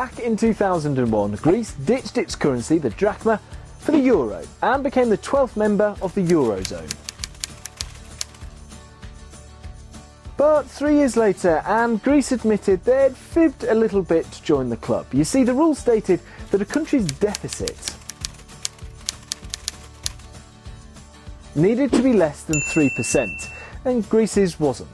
Back in 2001, Greece ditched its currency, the drachma, for the euro and became the 12th member of the Eurozone. But 3 years later, and Greece admitted they'd fibbed a little bit to join the club. You see, the rules stated that a country's deficit needed to be less than 3%, and Greece's wasn't.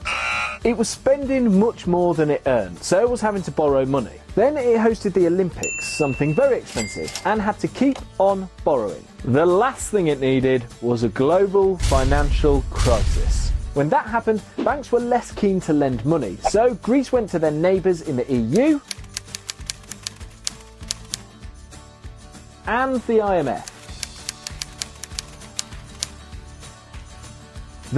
It was spending much more than it earned, so it was having to borrow money. Then it hosted the Olympics, something very expensive, and had to keep on borrowing. The last thing it needed was a global financial crisis. When that happened, banks were less keen to lend money, so Greece went to their neighbours in the EU and the IMF.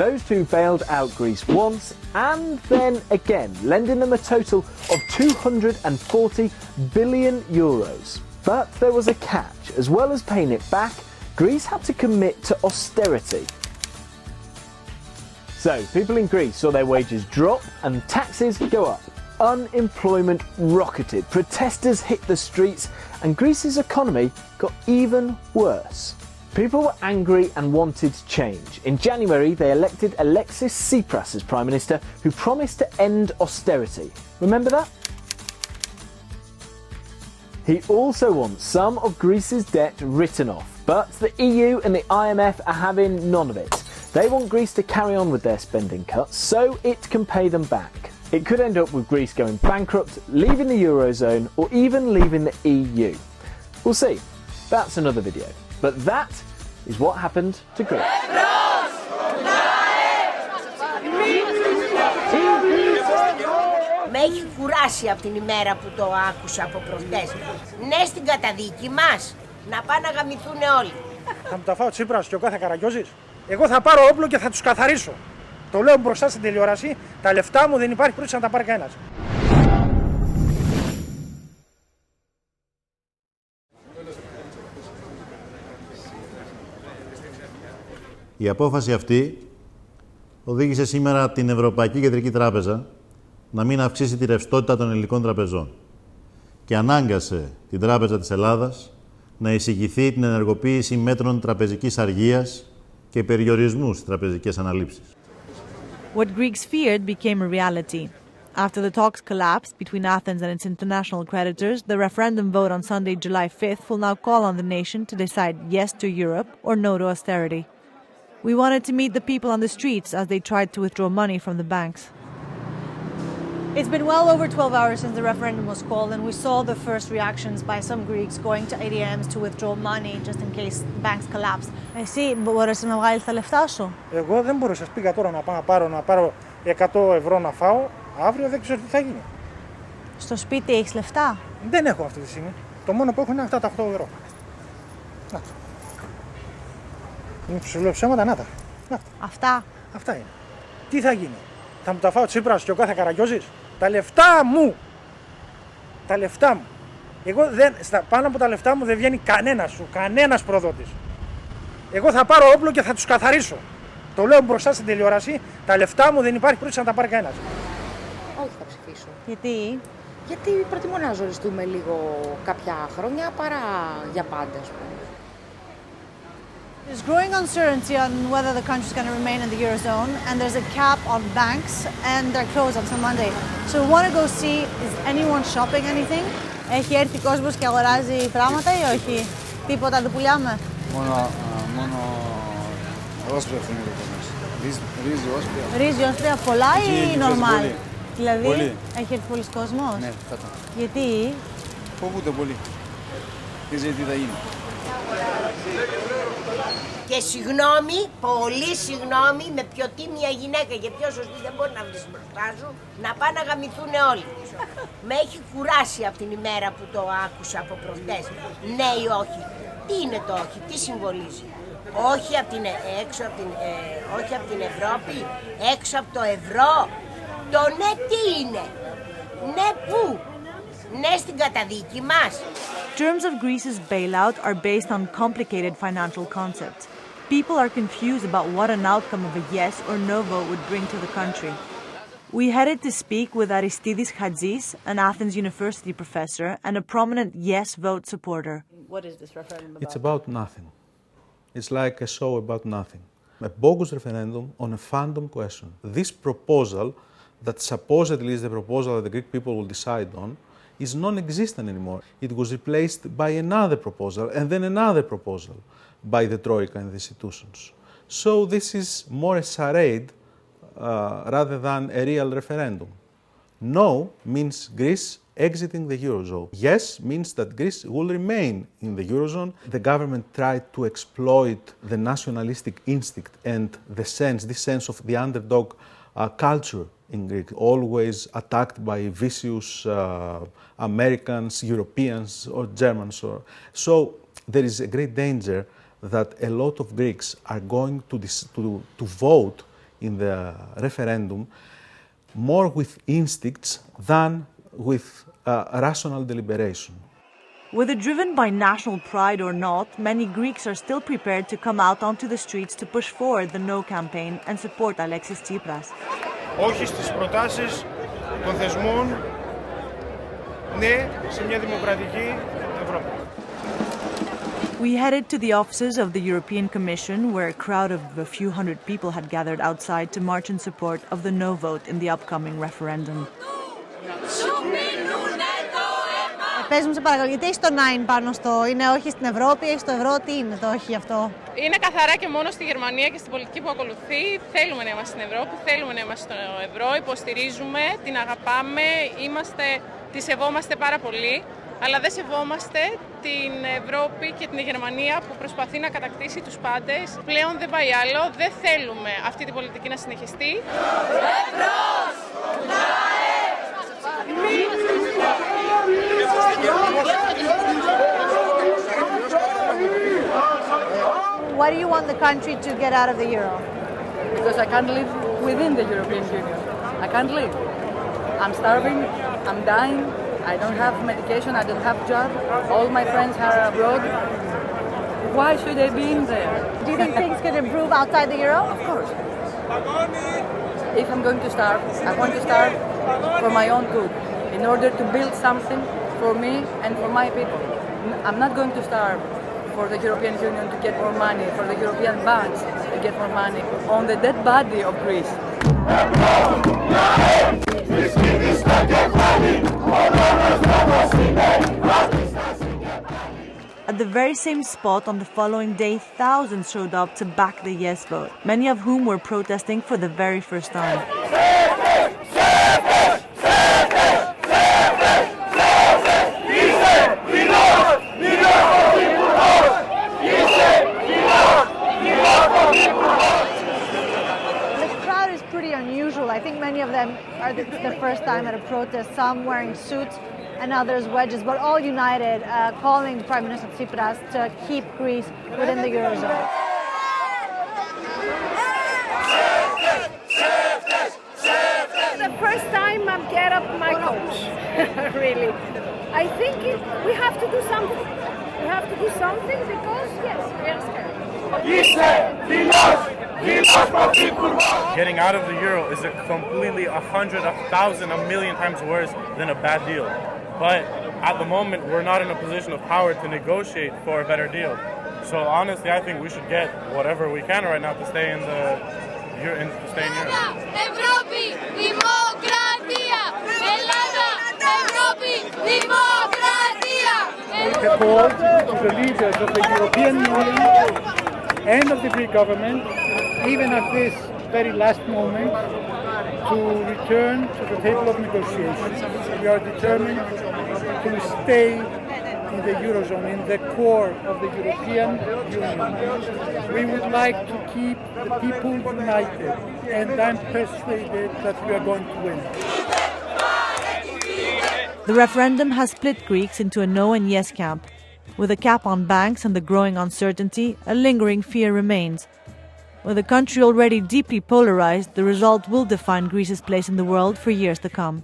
Those two bailed out Greece once and then again, lending them a total of 240 billion euros. But there was a catch. As well as paying it back, Greece had to commit to austerity. So people in Greece saw their wages drop and taxes go up. Unemployment rocketed, protesters hit the streets, and Greece's economy got even worse. People were angry and wanted change. In January, they elected Alexis Tsipras as Prime Minister, who promised to end austerity. Remember that? He also wants some of Greece's debt written off, but the EU and the IMF are having none of it. They want Greece to carry on with their spending cuts so it can pay them back. It could end up with Greece going bankrupt, leaving the Eurozone, or even leaving the EU. We'll see. That's another video. But that is what happened to Greece. Με έχει κουράσει από την ημέρα που το άκουσα από προχτές. Ναι στην καταδίκη μας, να πάνε να γαμηθούν όλοι. Θα μου τα φάω Τσίπρας και ο κάθε Καραγκιόζης. Εγώ θα πάρω όπλο και θα τους καθαρίσω. Το λέω μπροστά στην τηλεόραση, τα λεφτά μου δεν υπάρχει περίπτωση να τα πάρει κανένας. Η απόφαση αυτή οδήγησε σήμερα την Ευρωπαϊκή Κεντρική Τράπεζα να μην αυξήσει τη ρευστότητα των ελληνικών τραπεζών και ανάγκασε την Τράπεζα της Ελλάδας να εισηγηθεί την ενεργοποίηση μέτρων τραπεζικής αργίας και περιορισμού στις τραπεζικές αναλήψεις. What Greeks feared became a reality. After the talks collapsed between Athens and its international creditors, the referendum vote on Sunday, July 5th will now call on the nation to decide yes to Europe or no to austerity. We wanted to meet the people on the streets as they tried to withdraw money from the banks. It's been well over 12 hours since the referendum was called, and we saw the first reactions by some Greeks going to ATMs to withdraw money just in case banks collapsed. Εσύ μπορείς να βγάλεις τα λεφτά σου? Εγώ δεν μπορώ, σας πήγα τώρα να πάρω 100 ευρώ να φάω, αύριο δεν ξέρω τι θα γίνει. Στο σπίτι έχεις λεφτά? Δεν έχω αυτή τη στιγμή. Το μόνο που έχω είναι αυτά τα 8 ευρώ. Να το. Σου λέω ψέματα, να τα. Αυτά? Αυτά είναι. Τι θα γίνει? Θα μου τα φάω Τσίπρας και ο κάθε Καραγκιόζης? Τα λεφτά μου! Τα λεφτά μου! Εγώ πάνω από τα λεφτά μου δεν βγαίνει κανένας προδότης. Εγώ θα πάρω όπλο και θα τους καθαρίσω. Το λέω μπροστά στην τηλεόραση, τα λεφτά μου δεν υπάρχει περίπτωση να τα πάρει κανένας. Όχι, θα ψηφίσω. Γιατί? Γιατί προτιμώ να ζοριστούμε λίγο κάποια χρόνια παρά για πάντα, ας πούμε. There's growing uncertainty on whether the country is going to remain in the Eurozone, and there's a cap on banks, and they're closed until Monday. So we want to go see, is anyone shopping anything? Έχει έρθει κόσμος και αγοράζει πράγματα ή όχι? Τίποτα δεν πουλάμε? Μόνο όσπρια έχουν ρύζι, όσπρια. Ρύζι, όσπρια, πολλά ή normal? Δηλαδή, πολύ. Έχει έρθει πολλοί κόσμος? Ναι, φάτα. Γιατί? Φοβούνται πολύ. Τι θα γίνει. Και συγγνώμη, πολύ συγγνώμη, με πιο τίμια γυναίκα και πιο σωστή δεν μπορεί να βρεις μπροστά σου, να πάνε να γαμηθούν όλοι. Με έχει κουράσει από την ημέρα που το άκουσα από προχτές. Ναι ή όχι. Τι είναι το όχι, τι συμβολίζει? Όχι από την, όχι από την Ευρώπη, έξω από το ευρώ. Το ναι τι είναι? Ναι πού? Ναι στην καταδίκη μας. Terms of Greece's bailout are based on complicated financial concepts. People are confused about what an outcome of a yes or no vote would bring to the country. We headed to speak with Aristidis Hadjis, an Athens University professor and a prominent yes vote supporter. What is this referendum about? It's about nothing. It's like a show about nothing. A bogus referendum on a phantom question. This proposal, that supposedly is the proposal that the Greek people will decide on, is non-existent anymore. It was replaced by another proposal and then another proposal by the Troika and the institutions. So this is more a charade rather than a real referendum. No means Greece exiting the Eurozone. Yes means that Greece will remain in the Eurozone. The government tried to exploit the nationalistic instinct and this sense of the underdog culture in Greece, always attacked by vicious Americans, Europeans or Germans. So there is a great danger that a lot of Greeks are going to vote in the referendum more with instincts than with rational deliberation. Whether driven by national pride or not, many Greeks are still prepared to come out onto the streets to push forward the No campaign and support Alexis Tsipras. Όχι στις προτάσεις των θεσμών, ναι σε μια δημοκρατική Ευρώπη. We headed to the offices of the European Commission, where a crowd of a few hundred people had gathered outside to march in support of the no vote in the upcoming referendum. Πες μου σε παρακαλώ, γιατί έχεις το 9 πάνω στο είναι όχι στην Ευρώπη, έχεις το ευρώ, τι είναι το όχι αυτό? Είναι καθαρά και μόνο στη Γερμανία και στην πολιτική που ακολουθεί. Θέλουμε να είμαστε στην Ευρώπη, θέλουμε να είμαστε στο ευρώ, υποστηρίζουμε, την αγαπάμε, τη σεβόμαστε πάρα πολύ. Αλλά δεν σεβόμαστε την Ευρώπη και την Γερμανία που προσπαθεί να κατακτήσει τους πάντες. Πλέον δεν πάει άλλο, δεν θέλουμε αυτή την πολιτική να συνεχιστεί. Why do you want the country to get out of the euro? Because I can't live within the European Union. I can't live. I'm starving, I'm dying. I don't have medication, I don't have job. All my friends are abroad. Why should I be in there? Do you think things could improve outside the euro? Of course. If I'm going to starve, I want to starve for my own good, in order to build something for me and for my people. I'm not going to starve for the European Union to get more money, for the European banks to get more money, on the dead body of Greece. At the very same spot on the following day, thousands showed up to back the yes vote, many of whom were protesting for the very first time. I think many of them are the first time at a protest, some wearing suits and others wedges, but all united, calling Prime Minister Tsipras to keep Greece within the Eurozone. The first time I get up my coach, really. I think we have to do something. We have to do something because, yes, we are scared. Getting out of the euro is a completely 100, 1,000, a million times worse than a bad deal. But at the moment, we're not in a position of power to negotiate for a better deal. So honestly, I think we should get whatever we can right now to stay in the euro. Ευρώπη, δημοκρατία! Ελλάδα, Ευρώπη, δημοκρατία! The call to the leaders of the European Union and of the Greek government, even at this very last moment, to return to the table of negotiations. We are determined to stay in the Eurozone, in the core of the European Union. We would like to keep the people united, and I'm persuaded that we are going to win. The referendum has split Greeks into a no and yes camp. With a cap on banks and the growing uncertainty, a lingering fear remains. With a country already deeply polarized, the result will define Greece's place in the world for years to come.